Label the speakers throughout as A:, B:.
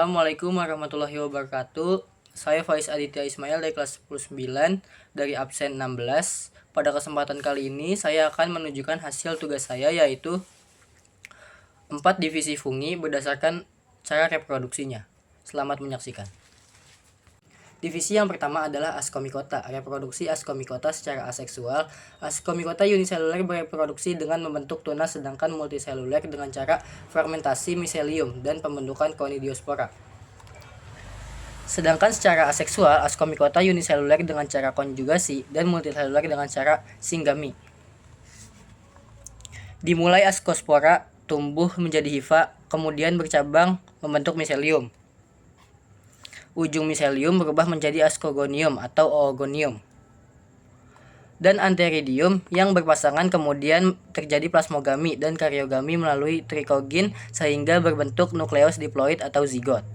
A: Assalamualaikum warahmatullahi wabarakatuh. Saya Faiz Aditya Ismail dari kelas 10-9 dari absen 16. Pada kesempatan kali ini saya akan menunjukkan hasil tugas saya, yaitu 4 divisi fungi berdasarkan cara reproduksinya. Selamat menyaksikan. Divisi yang pertama adalah Ascomycota. Reproduksi Ascomycota secara aseksual. Ascomycota uniseluler bereproduksi dengan membentuk tunas, sedangkan multiseluler dengan cara fermentasi miselium dan pembentukan conidiospora. Sedangkan secara aseksual, Ascomycota uniseluler dengan cara konjugasi dan multiseluler dengan cara singgami. Dimulai Ascospora tumbuh menjadi hifa, kemudian bercabang membentuk miselium. Ujung miselium berubah menjadi ascogonium atau oogonium. Dan antheridium yang berpasangan, kemudian terjadi plasmogami dan karyogami melalui trikogin sehingga berbentuk nukleus diploid atau zigot.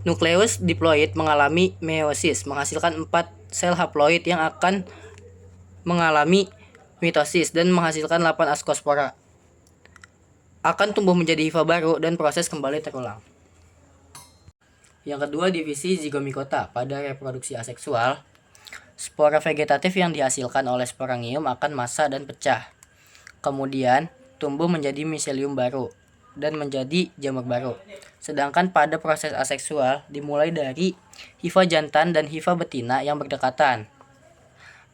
A: Nukleus diploid mengalami meiosis, menghasilkan 4 sel haploid yang akan mengalami mitosis dan menghasilkan 8 ascospora. Akan tumbuh menjadi hifa baru dan proses kembali terulang. Yang kedua, divisi Zygomicota. Pada reproduksi aseksual, spora vegetatif yang dihasilkan oleh sporangium akan massa dan pecah. Kemudian tumbuh menjadi miselium baru dan menjadi jamur baru. Sedangkan pada proses aseksual dimulai dari hifa jantan dan hifa betina yang berdekatan,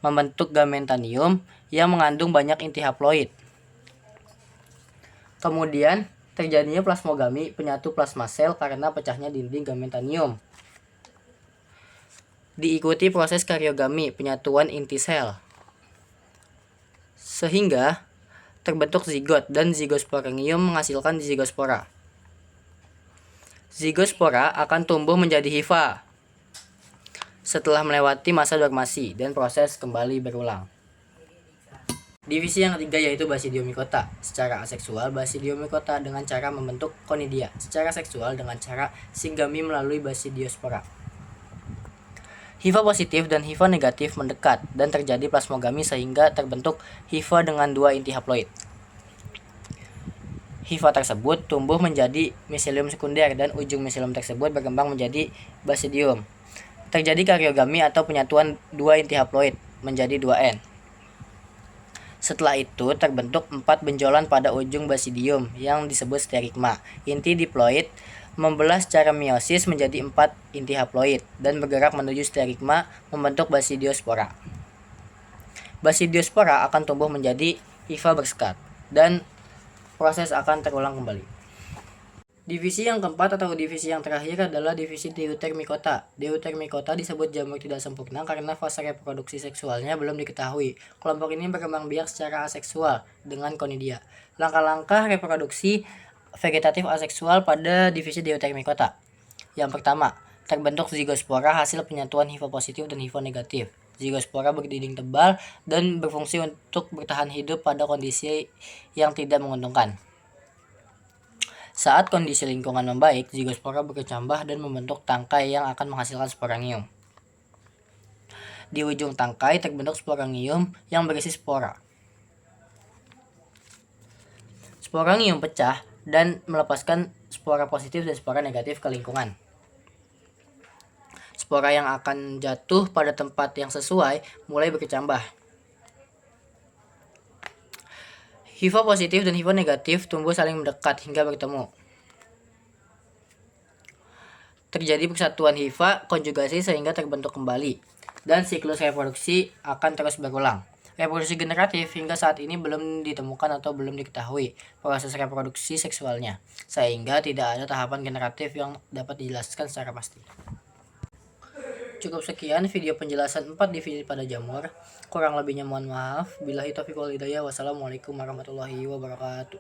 A: membentuk gametanium yang mengandung banyak inti haploid. Kemudian terjadinya plasmogami, penyatu plasma sel karena pecahnya dinding gametanium. Diikuti proses karyogami, penyatuan inti sel, sehingga terbentuk zigot dan zigosporangium menghasilkan zigospora. Zigospora akan tumbuh menjadi hifa setelah melewati masa dormasi dan proses kembali berulang. Divisi yang ketiga yaitu Basidiomycota. Secara aseksual, Basidiomycota dengan cara membentuk conidia. Secara seksual dengan cara singgami melalui basidiospora. Hifa positif dan hifa negatif mendekat dan terjadi plasmogami sehingga terbentuk hifa dengan 2 inti haploid. Hifa tersebut tumbuh menjadi miselium sekunder dan ujung miselium tersebut berkembang menjadi basidium. Terjadi karyogami atau penyatuan 2 inti haploid menjadi 2N. Setelah itu terbentuk 4 benjolan pada ujung basidium yang disebut sterigma. Inti diploid membelah secara meiosis menjadi 4 inti haploid dan bergerak menuju sterigma membentuk basidiospora. Basidiospora akan tumbuh menjadi hifa bersekat dan proses akan terulang kembali. Divisi yang keempat atau divisi yang terakhir adalah divisi Deutermycota. Deutermycota disebut jamur tidak sempurna karena fase reproduksi seksualnya belum diketahui. Kelompok ini berkembang biak secara aseksual dengan conidia. Langkah-langkah reproduksi vegetatif aseksual pada divisi Deutermycota. Yang pertama, terbentuk zigospora hasil penyatuan hifa positif dan hifa negatif. Zigospora berdinding tebal dan berfungsi untuk bertahan hidup pada kondisi yang tidak menguntungkan. Saat kondisi lingkungan membaik, zigospora berkecambah dan membentuk tangkai yang akan menghasilkan sporangium. Di ujung tangkai terbentuk sporangium yang berisi spora. Sporangium pecah dan melepaskan spora positif dan spora negatif ke lingkungan. Spora yang akan jatuh pada tempat yang sesuai mulai berkecambah. Hifa positif dan hifa negatif tumbuh saling mendekat hingga bertemu. Terjadi persatuan hifa konjugasi sehingga terbentuk kembali, dan siklus reproduksi akan terus berulang. Reproduksi generatif hingga saat ini belum ditemukan atau belum diketahui proses reproduksi seksualnya, sehingga tidak ada tahapan generatif yang dapat dijelaskan secara pasti. Cukup sekian video penjelasan 4 divisi pada jamur. Kurang lebihnya mohon maaf. Billahi taufiq wal hidayah. Wassalamualaikum warahmatullahi wabarakatuh.